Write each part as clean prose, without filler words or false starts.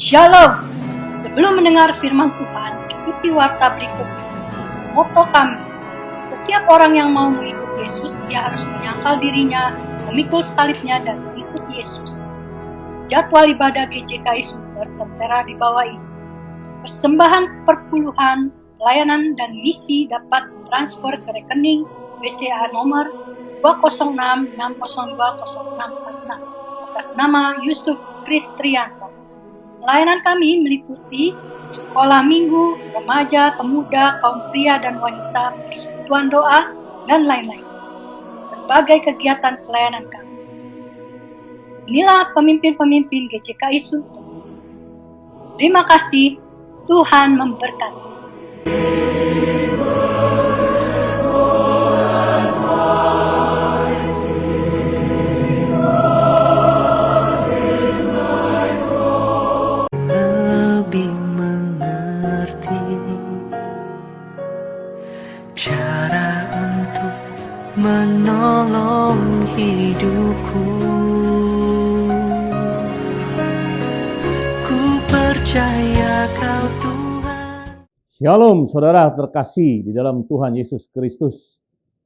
Shalom. Sebelum mendengar firman Tuhan, ikuti warta berikut. Moto kami, setiap orang yang mau mengikut Yesus, dia harus menyangkal dirinya, memikul salibnya, dan mengikut Yesus. Jadwal ibadah GJKI Sunter tertera di bawah ini. Persembahan perpuluhan, pelayanan, dan misi dapat transfer ke rekening BCA nomor 206602066 atas nama Yusuf Kristrianto. Pelayanan kami meliputi sekolah minggu, remaja, pemuda, kaum pria dan wanita, persekutuan doa, dan lain-lain. Berbagai kegiatan pelayanan kami. Inilah pemimpin-pemimpin GJKI Sunter. Terima kasih, Tuhan memberkati. Lebih mengerti cara untuk menolong hidupku. Ku percaya Kau Tuhan. Shalom saudara terkasih di dalam Tuhan Yesus Kristus.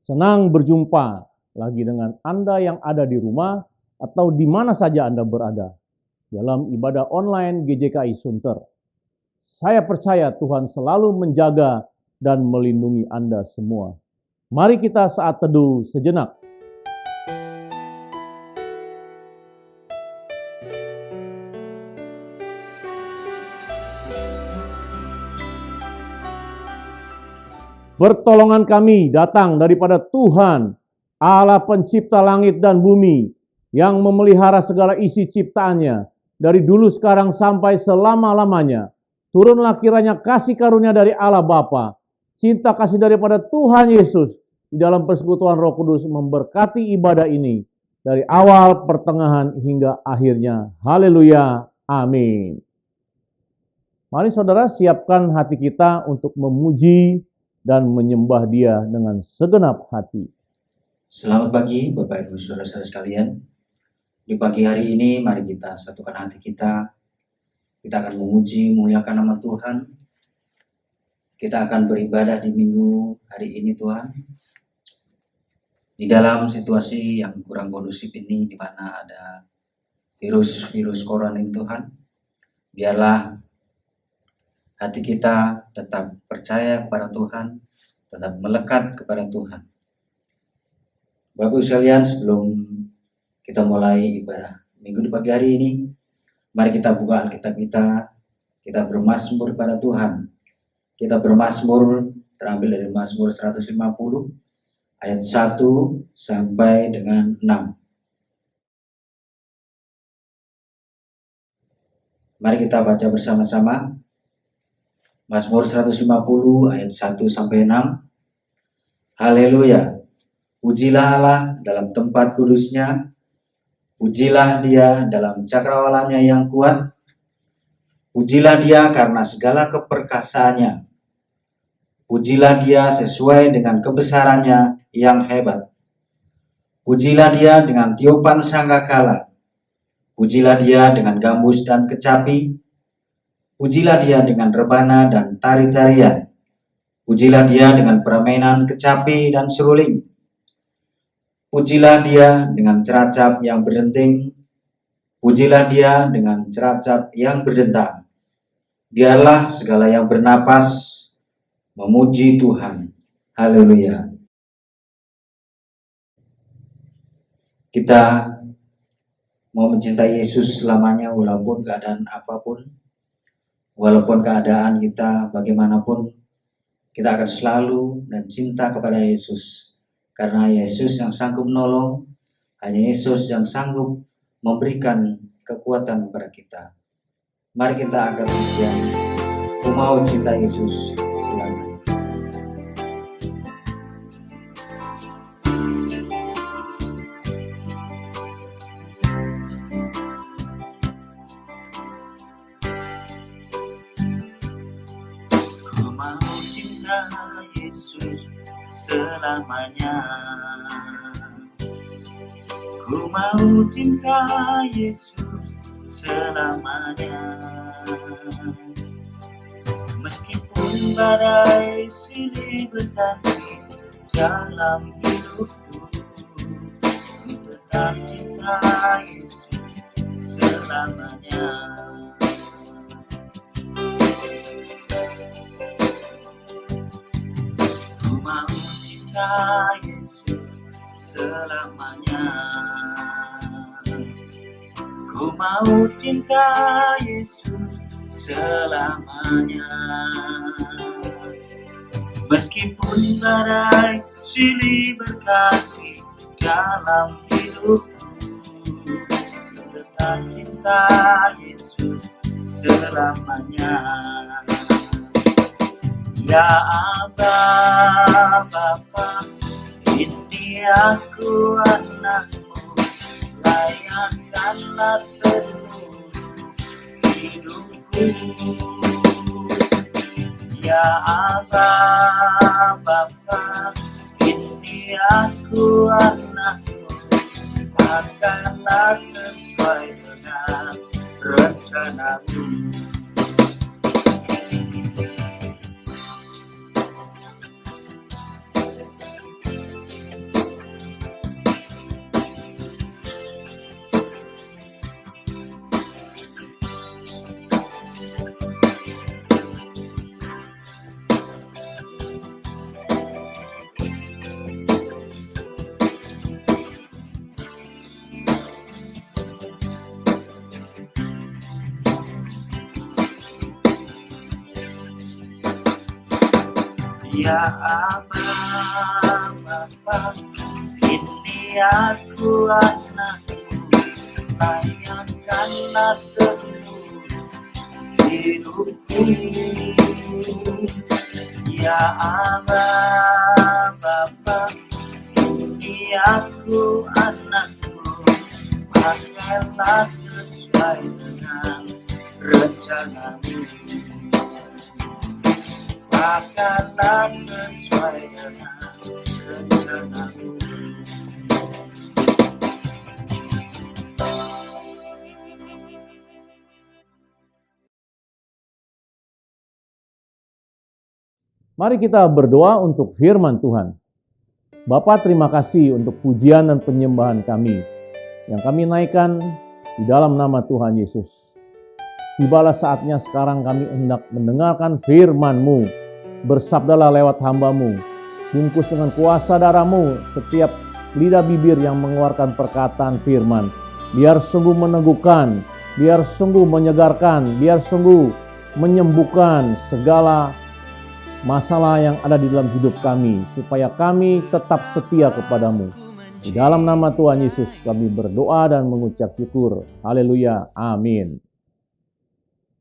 Senang berjumpa lagi dengan Anda yang ada di rumah atau di mana saja Anda berada dalam ibadah online GJKI Sunter. Saya percaya Tuhan selalu menjaga dan melindungi Anda semua. Mari kita saat teduh sejenak. Pertolongan kami datang daripada Tuhan, Allah pencipta langit dan bumi, yang memelihara segala isi ciptaannya, dari dulu sekarang sampai selama-lamanya. Turunlah kiranya kasih karunia dari Allah Bapa, cinta kasih daripada Tuhan Yesus, di dalam persekutuan Roh Kudus memberkati ibadah ini, dari awal, pertengahan, hingga akhirnya. Haleluya, amin. Mari saudara siapkan hati kita untuk memuji dan menyembah Dia dengan segenap hati. Selamat pagi Bapak Ibu Saudara-saudara sekalian. Di pagi hari ini mari kita satukan hati kita. Kita akan memuji, muliakan nama Tuhan. Kita akan beribadah di minggu hari ini Tuhan. Di dalam situasi yang kurang kondusif ini, di mana ada virus corona ini Tuhan, biarlah hati kita tetap percaya kepada Tuhan, tetap melekat kepada Tuhan. Bapak-Ibu sekalian, sebelum kita mulai ibadah minggu di pagi hari ini, mari kita buka Alkitab kita bermazmur kepada Tuhan. Kita bermazmur terambil dari Mazmur 150 ayat 1 sampai dengan 6. Mari kita baca bersama-sama. Mazmur 150 ayat 1 sampai 6. Haleluya. Pujilah Allah dalam tempat kudusnya. Pujilah Dia dalam cakrawalanya yang kuat. Pujilah Dia karena segala keperkasaannya. Pujilah Dia sesuai dengan kebesarannya yang hebat. Pujilah Dia dengan tiupan sangkakala. Pujilah Dia dengan gambus dan kecapi. Pujilah Dia dengan rebana dan tari-tarian. Pujilah Dia dengan permainan kecapi dan seruling. Pujilah Dia dengan ceracap yang berdenting. Pujilah Dia dengan ceracap yang berdentang. Biarlah segala yang bernapas memuji Tuhan. Haleluya. Kita mau mencintai Yesus selamanya walaupun keadaan apapun. Walaupun keadaan kita bagaimanapun, kita akan selalu dan cinta kepada Yesus. Karena Yesus yang sanggup menolong, hanya Yesus yang sanggup memberikan kekuatan kepada kita. Mari kita angkat pujian, Ku mau cinta Yesus selamanya. Yesus selamanya. Ku mau cinta Yesus selamanya. Meskipun badai silih berganti dalam hidupku, ku tetap cinta Yesus selamanya. Ku mau cinta Yesus selamanya. Ku mau cinta Yesus selamanya. Meskipun badai silih berganti dalam hidupku, tetap cinta Yesus selamanya. Ya Aba, Bapa, ini aku anakmu, layankanlah seluruh hidupku. Ya Aba, Bapa, ini aku anakmu, akanlah sesuai dengan rencanamu. Ya Aba, Bapa, ini aku anakmu, layankanlah seluruh hidupku. Ya Aba, Bapa, ini aku anakmu, akanlah sesuai dengan rencanamu. Akanlah sesuai dengan rencanamu. Mari kita berdoa untuk firman Tuhan. Bapa, terima kasih untuk pujian dan penyembahan kami yang kami naikkan di dalam nama Tuhan Yesus. Tibalah saatnya sekarang kami hendak mendengarkan firman-Mu. Bersabdalah lewat hamba-Mu. Bungkus dengan kuasa darah-Mu setiap lidah bibir yang mengeluarkan perkataan firman. Biar sungguh meneguhkan, biar sungguh menyegarkan, biar sungguh menyembuhkan segala masalah yang ada di dalam hidup kami, supaya kami tetap setia kepadamu. Di dalam nama Tuhan Yesus kami berdoa dan mengucap syukur. Haleluya. Amin.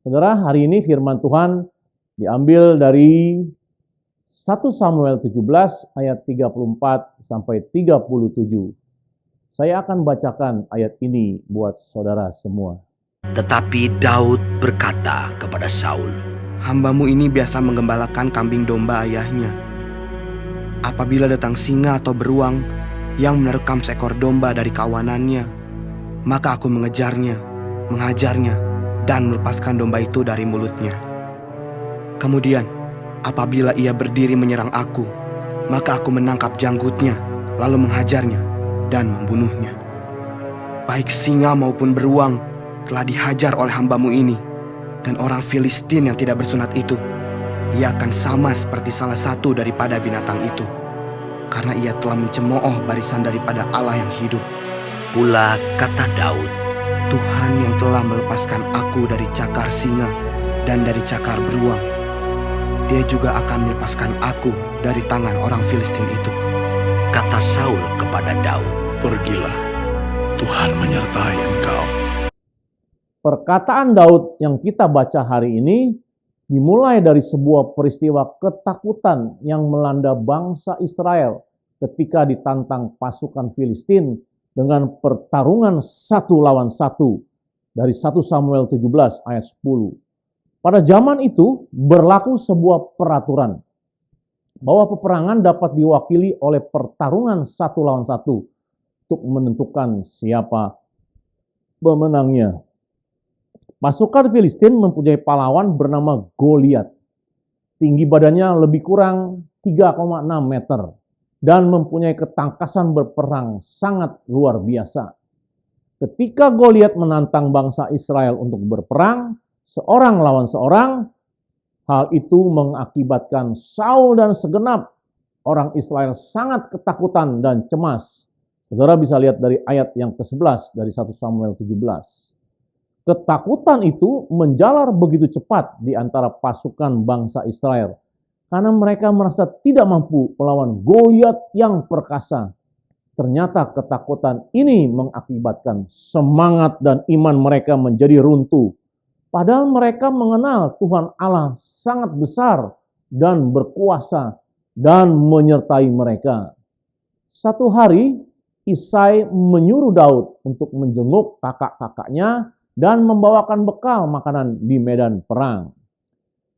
Saudara, hari ini firman Tuhan diambil dari 1 Samuel 17 ayat 34 sampai 37. Saya akan bacakan ayat ini buat saudara semua. Tetapi Daud berkata kepada Saul, "Hambamu ini biasa menggembalakan kambing domba ayahnya. Apabila datang singa atau beruang yang menerkam seekor domba dari kawanannya, maka aku mengejarnya, menghajarnya, dan melepaskan domba itu dari mulutnya. Kemudian, apabila ia berdiri menyerang aku, maka aku menangkap janggutnya, lalu menghajarnya dan membunuhnya. Baik singa maupun beruang telah dihajar oleh hambamu ini, dan orang Filistin yang tidak bersunat itu, ia akan sama seperti salah satu daripada binatang itu, karena ia telah mencemooh barisan daripada Allah yang hidup. Pula kata Daud, Tuhan yang telah melepaskan aku dari cakar singa dan dari cakar beruang, Dia juga akan melepaskan aku dari tangan orang Filistin itu." kata Saul kepada Daud, "Pergilah, Tuhan menyertai engkau." Perkataan Daud yang kita baca hari ini dimulai dari sebuah peristiwa ketakutan yang melanda bangsa Israel ketika ditantang pasukan Filistin dengan pertarungan 1 lawan 1 dari 1 Samuel 17 ayat 10. Pada zaman itu berlaku sebuah peraturan bahwa peperangan dapat diwakili oleh pertarungan 1 lawan 1 untuk menentukan siapa pemenangnya. Pasukan Filistin mempunyai pahlawan bernama Goliat. Tinggi badannya lebih kurang 3,6 meter dan mempunyai ketangkasan berperang sangat luar biasa. Ketika Goliat menantang bangsa Israel untuk berperang, seorang lawan seorang, hal itu mengakibatkan Saul dan segenap orang Israel sangat ketakutan dan cemas. Saudara bisa lihat dari ayat yang ke-11 dari 1 Samuel 17. Ketakutan itu menjalar begitu cepat di antara pasukan bangsa Israel karena mereka merasa tidak mampu melawan Goliat yang perkasa. Ternyata ketakutan ini mengakibatkan semangat dan iman mereka menjadi runtuh. Padahal mereka mengenal Tuhan Allah sangat besar dan berkuasa dan menyertai mereka. Satu hari, Isai menyuruh Daud untuk menjenguk kakak-kakaknya dan membawakan bekal makanan di medan perang.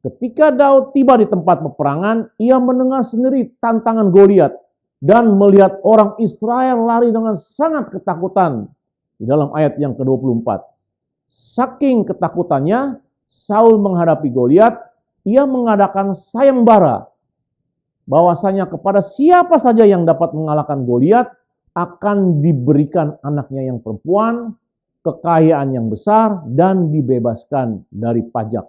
Ketika Daud tiba di tempat peperangan, ia mendengar sendiri tantangan Goliat dan melihat orang Israel lari dengan sangat ketakutan. Di dalam ayat yang ke-24. Saking ketakutannya, Saul menghadapi Goliat, ia mengadakan sayembara bahwasanya kepada siapa saja yang dapat mengalahkan Goliat akan diberikan anaknya yang perempuan, kekayaan yang besar, dan dibebaskan dari pajak.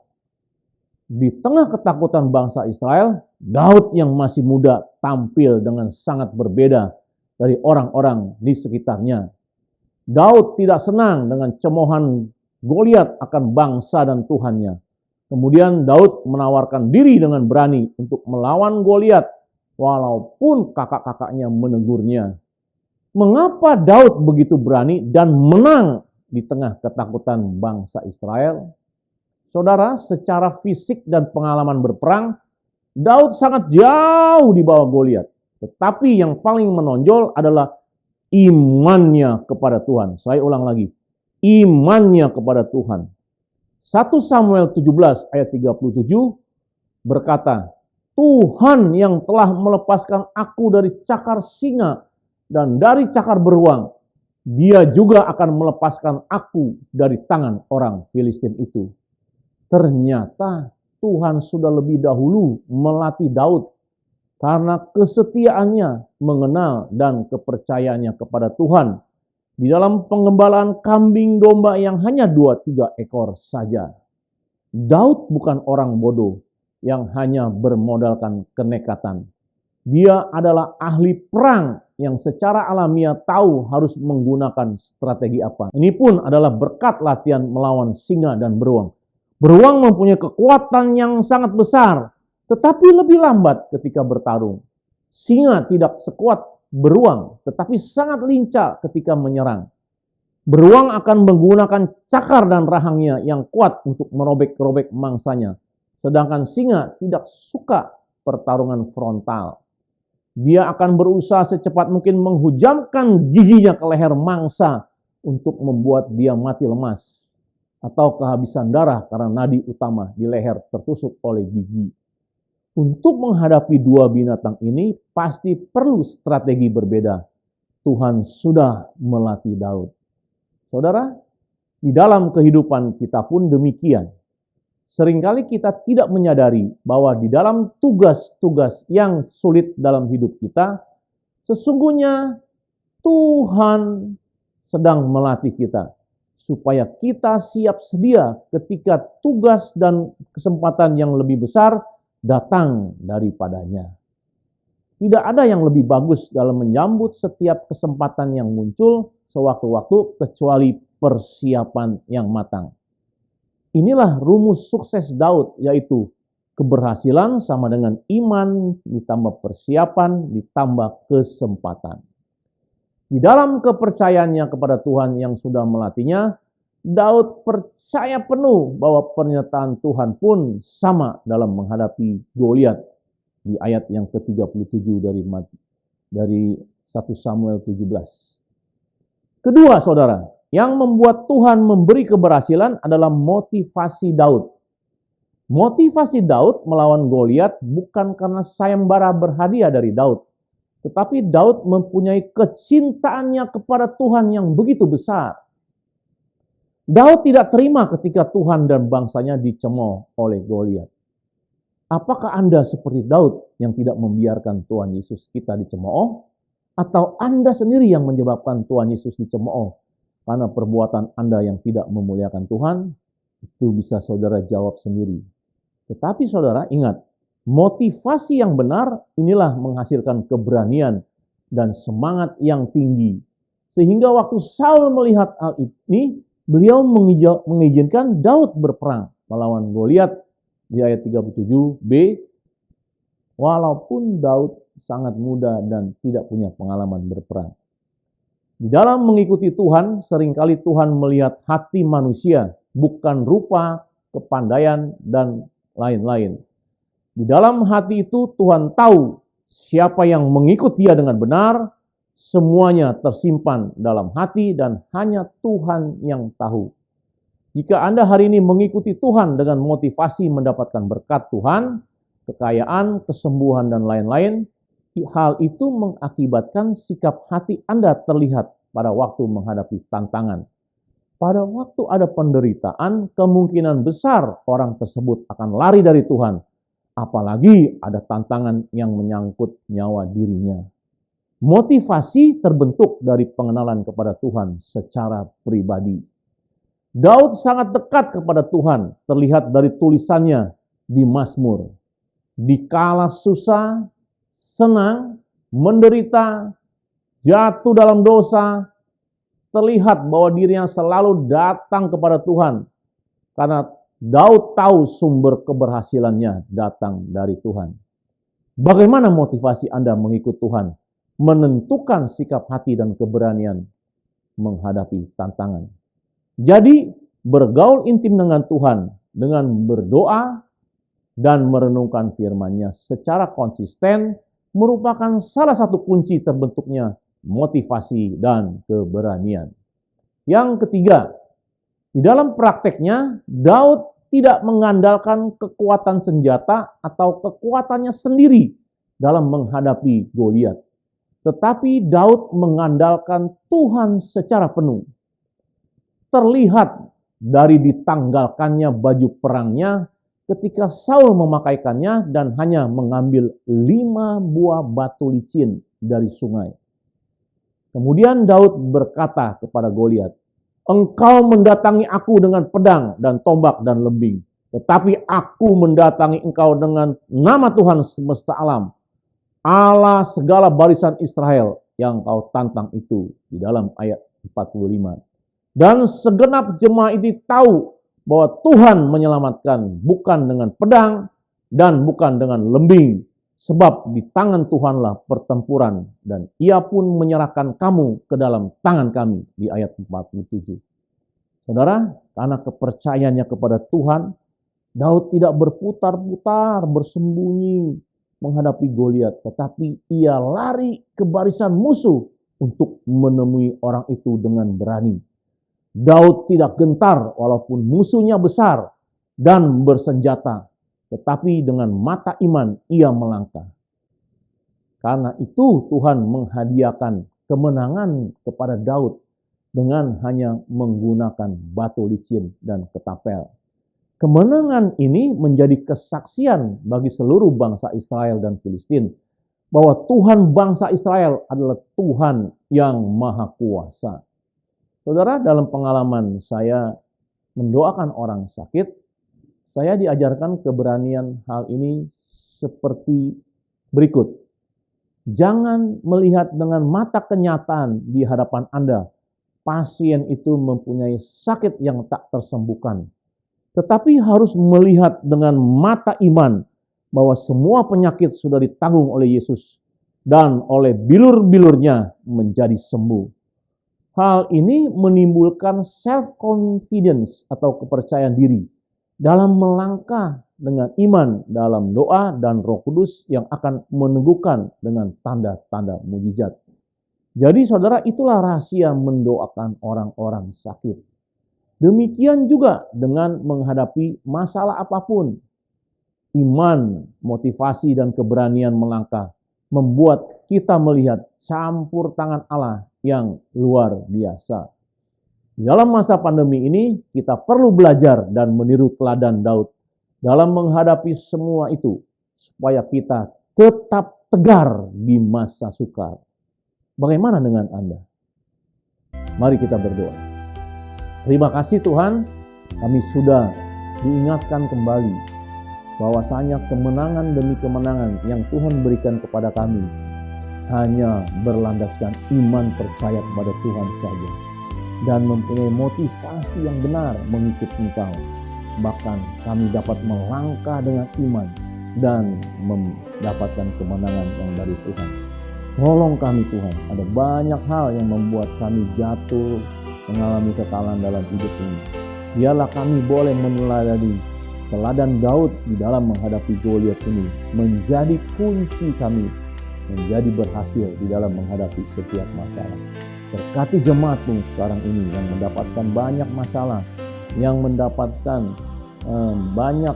Di tengah ketakutan bangsa Israel, Daud yang masih muda tampil dengan sangat berbeda dari orang-orang di sekitarnya. Daud tidak senang dengan cemoohan Goliat akan bangsa dan Tuhannya. Kemudian Daud menawarkan diri dengan berani untuk melawan Goliat, walaupun kakak-kakaknya menegurnya. Mengapa Daud begitu berani dan menang di tengah ketakutan bangsa Israel? Saudara, secara fisik dan pengalaman berperang, Daud sangat jauh di bawah Goliat. Tetapi yang paling menonjol adalah imannya kepada Tuhan. Saya ulang lagi, imannya kepada Tuhan. 1 Samuel 17 ayat 37 berkata, Tuhan yang telah melepaskan aku dari cakar singa dan dari cakar beruang, Dia juga akan melepaskan aku dari tangan orang Filistin itu. Ternyata Tuhan sudah lebih dahulu melatih Daud karena kesetiaannya mengenal dan kepercayaannya kepada Tuhan di dalam pengembalaan kambing domba yang hanya 2-3 ekor saja. Daud bukan orang bodoh yang hanya bermodalkan kenekatan. Dia adalah ahli perang yang secara alamiah tahu harus menggunakan strategi apa. Ini pun adalah berkat latihan melawan singa dan beruang. Beruang mempunyai kekuatan yang sangat besar, tetapi lebih lambat ketika bertarung. Singa tidak sekuat beruang, tetapi sangat lincah ketika menyerang. Beruang akan menggunakan cakar dan rahangnya yang kuat untuk merobek-robek mangsanya. Sedangkan singa tidak suka pertarungan frontal. Dia akan berusaha secepat mungkin menghujamkan giginya ke leher mangsa untuk membuat dia mati lemas atau kehabisan darah karena nadi utama di leher tertusuk oleh gigi. Untuk menghadapi dua binatang ini pasti perlu strategi berbeda. Tuhan sudah melatih Daud. Saudara, di dalam kehidupan kita pun demikian. Seringkali kita tidak menyadari bahwa di dalam tugas-tugas yang sulit dalam hidup kita, sesungguhnya Tuhan sedang melatih kita supaya kita siap sedia ketika tugas dan kesempatan yang lebih besar datang daripadanya. Tidak ada yang lebih bagus dalam menyambut setiap kesempatan yang muncul sewaktu-waktu kecuali persiapan yang matang. Inilah rumus sukses Daud, yaitu keberhasilan sama dengan iman ditambah persiapan ditambah kesempatan. Di dalam kepercayaannya kepada Tuhan yang sudah melatihnya, Daud percaya penuh bahwa pernyataan Tuhan pun sama dalam menghadapi Goliat di ayat yang ke-37 dari 1 Samuel 17. Kedua, saudara, yang membuat Tuhan memberi keberhasilan adalah motivasi Daud. Motivasi Daud melawan Goliat bukan karena sayembara berhadiah dari Daud, tetapi Daud mempunyai kecintaannya kepada Tuhan yang begitu besar. Daud tidak terima ketika Tuhan dan bangsanya dicemooh oleh Goliat. Apakah Anda seperti Daud yang tidak membiarkan Tuhan Yesus kita dicemooh? Atau Anda sendiri yang menyebabkan Tuhan Yesus dicemooh karena perbuatan Anda yang tidak memuliakan Tuhan? Itu bisa saudara jawab sendiri. Tetapi saudara ingat, motivasi yang benar inilah menghasilkan keberanian dan semangat yang tinggi. Sehingga waktu Saul melihat hal ini, beliau mengizinkan Daud berperang melawan Goliat di ayat 37b, walaupun Daud sangat muda dan tidak punya pengalaman berperang. Di dalam mengikuti Tuhan, seringkali Tuhan melihat hati manusia, bukan rupa, kepandaian, dan lain-lain. Di dalam hati itu Tuhan tahu siapa yang mengikut Dia dengan benar, semuanya tersimpan dalam hati dan hanya Tuhan yang tahu. Jika Anda hari ini mengikuti Tuhan dengan motivasi mendapatkan berkat Tuhan, kekayaan, kesembuhan, dan lain-lain, hal itu mengakibatkan sikap hati Anda terlihat pada waktu menghadapi tantangan. Pada waktu ada penderitaan, kemungkinan besar orang tersebut akan lari dari Tuhan, apalagi ada tantangan yang menyangkut nyawa dirinya. Motivasi terbentuk dari pengenalan kepada Tuhan secara pribadi. Daud sangat dekat kepada Tuhan, terlihat dari tulisannya di Mazmur. Dikala susah, senang, menderita, jatuh dalam dosa, terlihat bahwa dirinya selalu datang kepada Tuhan. Karena Daud tahu sumber keberhasilannya datang dari Tuhan. Bagaimana motivasi Anda mengikut Tuhan? Menentukan sikap hati dan keberanian menghadapi tantangan. Jadi, bergaul intim dengan Tuhan dengan berdoa dan merenungkan firman-Nya secara konsisten merupakan salah satu kunci terbentuknya motivasi dan keberanian. Yang ketiga, di dalam prakteknya, Daud tidak mengandalkan kekuatan senjata atau kekuatannya sendiri dalam menghadapi Goliat. Tetapi Daud mengandalkan Tuhan secara penuh. Terlihat dari ditanggalkannya baju perangnya ketika Saul memakaikannya dan hanya mengambil 5 buah batu licin dari sungai. Kemudian Daud berkata kepada Goliat, "Engkau mendatangi aku dengan pedang dan tombak dan lembing, tetapi aku mendatangi engkau dengan nama Tuhan semesta alam, Allah segala barisan Israel yang kau tantang itu." Di dalam ayat 45. Dan segenap jemaat itu tahu bahwa Tuhan menyelamatkan bukan dengan pedang dan bukan dengan lembing, sebab di tangan Tuhanlah pertempuran dan Ia pun menyerahkan kamu ke dalam tangan kami di ayat 47. Saudara, karena kepercayaannya kepada Tuhan, Daud tidak berputar-putar bersembunyi menghadapi Goliat, tetapi ia lari ke barisan musuh untuk menemui orang itu dengan berani. Daud tidak gentar walaupun musuhnya besar dan bersenjata, tetapi dengan mata iman ia melangkah. Karena itu Tuhan menghadiahkan kemenangan kepada Daud dengan hanya menggunakan batu licin dan ketapel. Kemenangan ini menjadi kesaksian bagi seluruh bangsa Israel dan Filistin bahwa Tuhan bangsa Israel adalah Tuhan yang Maha Kuasa. Saudara, dalam pengalaman saya mendoakan orang sakit, saya diajarkan keberanian hal ini seperti berikut. Jangan melihat dengan mata kenyataan di hadapan Anda, pasien itu mempunyai sakit yang tak tersembuhkan. Tetapi harus melihat dengan mata iman bahwa semua penyakit sudah ditanggung oleh Yesus dan oleh bilur-bilurnya menjadi sembuh. Hal ini menimbulkan self-confidence atau kepercayaan diri dalam melangkah dengan iman dalam doa dan Roh Kudus yang akan meneguhkan dengan tanda-tanda mujizat. Jadi saudara, itulah rahasia mendoakan orang-orang sakit. Demikian juga dengan menghadapi masalah apapun. Iman, motivasi, dan keberanian melangkah membuat kita melihat campur tangan Allah yang luar biasa. Dalam masa pandemi ini, kita perlu belajar dan meniru teladan Daud dalam menghadapi semua itu, supaya kita tetap tegar di masa sukar. Bagaimana dengan Anda? Mari kita berdoa. Terima kasih Tuhan, kami sudah diingatkan kembali bahwasanya kemenangan demi kemenangan yang Tuhan berikan kepada kami hanya berlandaskan iman percaya kepada Tuhan saja dan mempunyai motivasi yang benar mengikut Engkau. Bahkan kami dapat melangkah dengan iman dan mendapatkan kemenangan yang dari Tuhan. Tolong kami Tuhan, ada banyak hal yang membuat kami jatuh, mengalami kekalahan dalam hidup ini. Biarlah kami boleh meneladani teladan Daud di dalam menghadapi Goliat ini, menjadi kunci kami menjadi berhasil di dalam menghadapi setiap masalah. Berkati jemaat-Mu sekarang ini yang mendapatkan banyak masalah, yang mendapatkan banyak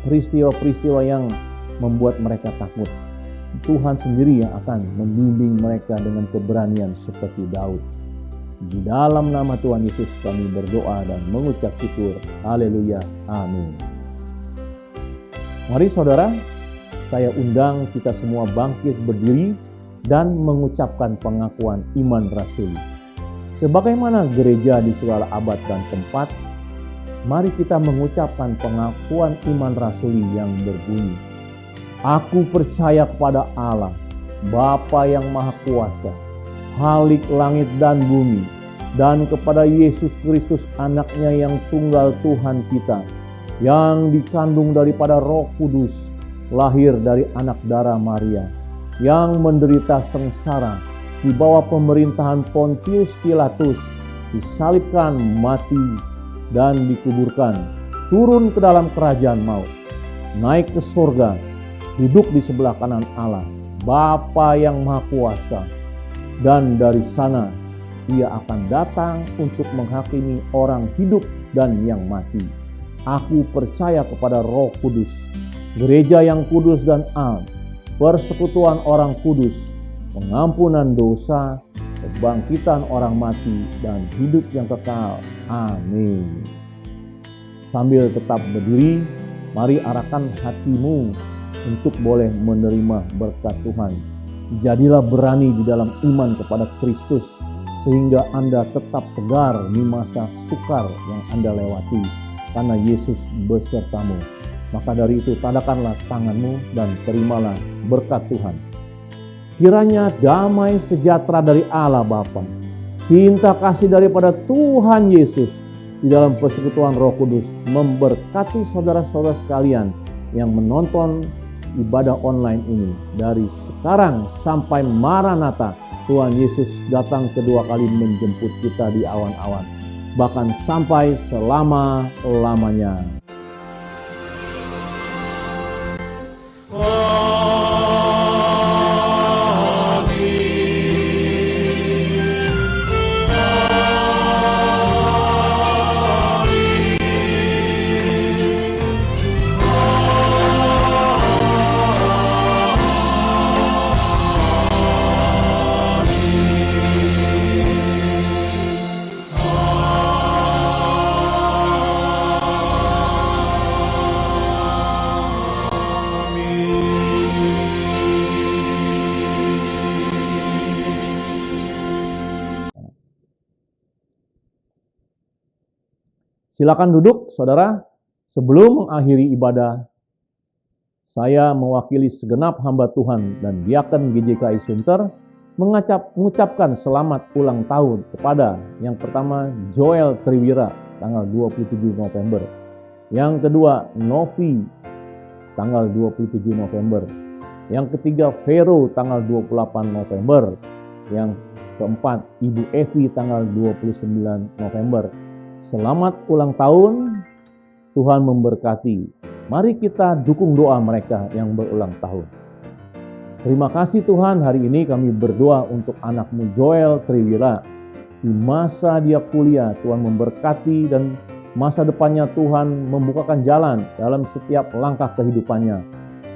peristiwa-peristiwa yang membuat mereka takut. Tuhan sendiri yang akan membimbing mereka dengan keberanian seperti Daud. Di dalam nama Tuhan Yesus kami berdoa dan mengucap syukur. Haleluya. Amin. Mari saudara, saya undang kita semua bangkit berdiri dan mengucapkan pengakuan iman rasuli. Sebagaimana gereja di segala abad dan tempat, mari kita mengucapkan pengakuan iman rasuli yang berbunyi, Aku percaya kepada Allah, Bapa yang Maha Kuasa, Khalik langit dan bumi, dan kepada Yesus Kristus anaknya yang tunggal Tuhan kita, yang dikandung daripada Roh Kudus, lahir dari anak darah Maria, yang menderita sengsara di bawah pemerintahan Pontius Pilatus, disalibkan, mati, dan dikuburkan, turun ke dalam kerajaan maut, naik ke surga, duduk di sebelah kanan Allah, Bapa yang Maha Kuasa, dan dari sana Ia akan datang untuk menghakimi orang hidup dan yang mati. Aku percaya kepada Roh Kudus, gereja yang kudus dan am, persekutuan orang kudus, pengampunan dosa, kebangkitan orang mati, dan hidup yang kekal. Amin. Sambil tetap berdiri, mari arahkan hatimu untuk boleh menerima berkat Tuhan. Jadilah berani di dalam iman kepada Kristus, sehingga Anda tetap tegar di masa sukar yang Anda lewati, karena Yesus besertamu. Maka dari itu tandakkanlah tanganmu dan terimalah berkat Tuhan. Kiranya damai sejahtera dari Allah Bapa, cinta kasih daripada Tuhan Yesus di dalam persekutuan Roh Kudus memberkati saudara-saudara sekalian yang menonton ibadah online ini dari sekarang sampai Maranatha. Tuhan Yesus datang kedua kali menjemput kita di awan-awan, bahkan sampai selama-lamanya. Silakan duduk, saudara. Sebelum mengakhiri ibadah, saya mewakili segenap hamba Tuhan dan diaken GJKI Sunter mengucapkan selamat ulang tahun kepada yang pertama Joel Triwira tanggal 27 November. Yang kedua Novi tanggal 27 November. Yang ketiga Vero tanggal 28 November. Yang keempat Ibu Evi tanggal 29 November. Selamat ulang tahun, Tuhan memberkati. Mari kita dukung doa mereka yang berulang tahun. Terima kasih Tuhan, hari ini kami berdoa untuk anakmu Joel Triwira. Di masa dia kuliah, Tuhan memberkati dan masa depannya Tuhan membukakan jalan dalam setiap langkah kehidupannya.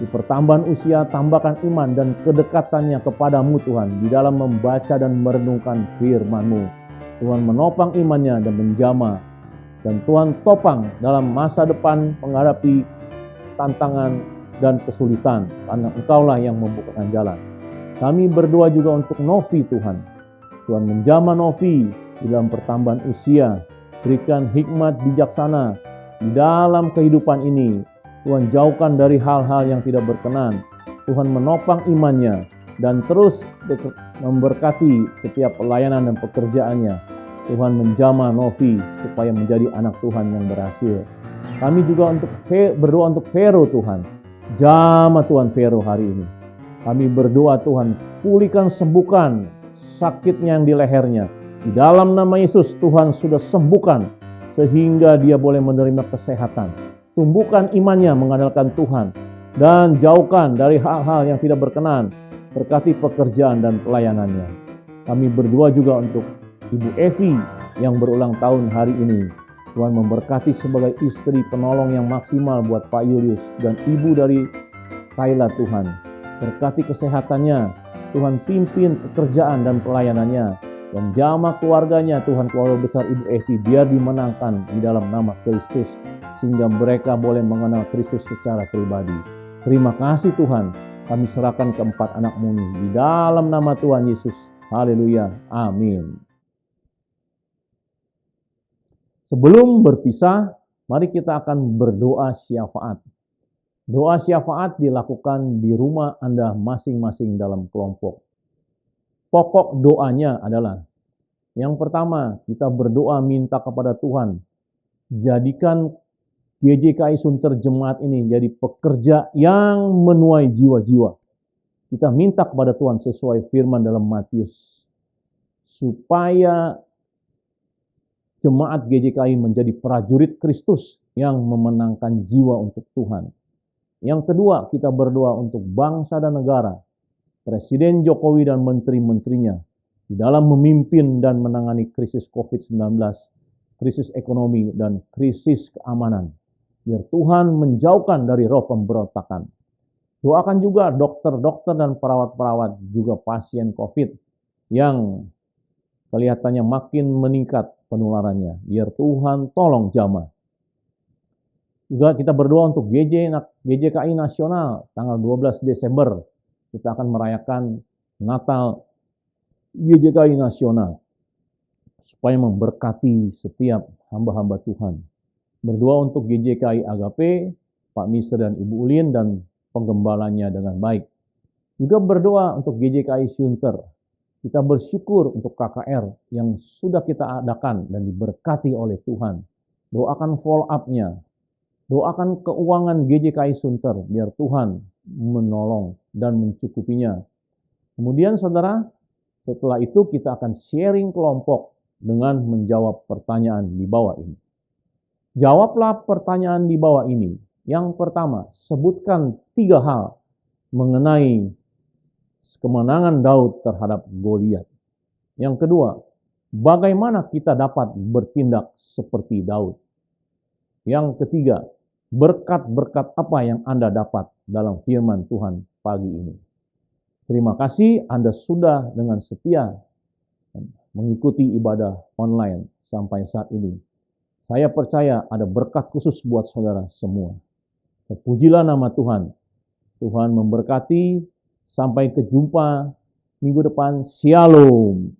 Di pertambahan usia, tambahkan iman dan kedekatannya kepadamu Tuhan, di dalam membaca dan merenungkan firman-Mu. Tuhan menopang imannya dan menjamah, dan Tuhan topang dalam masa depan menghadapi tantangan dan kesulitan, karena Engkaulah yang membukakan jalan. Kami berdoa juga untuk Novi Tuhan. Tuhan menjamah Novi di dalam pertambahan usia, berikan hikmat bijaksana di dalam kehidupan ini. Tuhan jauhkan dari hal-hal yang tidak berkenan. Tuhan menopang imannya dan terus memberkati setiap pelayanan dan pekerjaannya. Tuhan menjamah Novi supaya menjadi anak Tuhan yang berhasil. Kami juga berdoa untuk Vero Tuhan. Jamah Tuhan Vero hari ini. Kami berdoa Tuhan, pulihkan, sembuhkan sakitnya yang di lehernya. Di dalam nama Yesus, Tuhan sudah sembuhkan sehingga dia boleh menerima kesehatan. Tumbuhkan imannya mengandalkan Tuhan dan jauhkan dari hal-hal yang tidak berkenan. Berkati pekerjaan dan pelayanannya. Kami berdoa juga untuk Ibu Evi yang berulang tahun hari ini. Tuhan memberkati sebagai istri penolong yang maksimal buat Pak Julius dan ibu dari Kayla Tuhan. Berkati kesehatannya. Tuhan pimpin pekerjaan dan pelayanannya. Dan jamah keluarganya Tuhan, keluarga besar Ibu Evi, biar dimenangkan di dalam nama Kristus, sehingga mereka boleh mengenal Kristus secara pribadi. Terima kasih Tuhan, kami serahkan keempat anak-Mu ini di dalam nama Tuhan Yesus. Haleluya, amin. Sebelum berpisah, mari kita akan berdoa syafaat. Doa syafaat dilakukan di rumah Anda masing-masing dalam kelompok. Pokok doanya adalah, yang pertama, kita berdoa minta kepada Tuhan, jadikan GJKI Sunter Jemaat ini jadi pekerja yang menuai jiwa-jiwa. Kita minta kepada Tuhan sesuai firman dalam Matius, supaya jemaat GJKI menjadi prajurit Kristus yang memenangkan jiwa untuk Tuhan. Yang kedua, kita berdoa untuk bangsa dan negara, Presiden Jokowi dan menteri-menterinya di dalam memimpin dan menangani krisis COVID-19, krisis ekonomi, dan krisis keamanan. Biar Tuhan menjauhkan dari roh pemberontakan. Doakan juga dokter-dokter dan perawat-perawat, juga pasien COVID yang kelihatannya makin meningkat penularannya. Biar Tuhan tolong jamah. Juga kita berdoa untuk GJKI Nasional tanggal 12 Desember. Kita akan merayakan Natal GJKI Nasional supaya memberkati setiap hamba-hamba Tuhan. Berdoa untuk GJKI Agape, Pak Mister dan Ibu Ulin dan penggembalanya dengan baik. Juga berdoa untuk GJKI Sunter. Kita bersyukur untuk KKR yang sudah kita adakan dan diberkati oleh Tuhan. Doakan follow up-nya. Doakan keuangan GJKI Sunter biar Tuhan menolong dan mencukupinya. Kemudian saudara, setelah itu kita akan sharing kelompok dengan menjawab pertanyaan di bawah ini. Jawablah pertanyaan di bawah ini. Yang pertama, sebutkan 3 hal mengenai kemenangan Daud terhadap Goliat. Yang kedua, bagaimana kita dapat bertindak seperti Daud. Yang ketiga, berkat-berkat apa yang Anda dapat dalam firman Tuhan pagi ini. Terima kasih Anda sudah dengan setia mengikuti ibadah online sampai saat ini. Saya percaya ada berkat khusus buat saudara semua. Terpujilah nama Tuhan. Tuhan memberkati. Sampai kejumpa minggu depan. Shalom.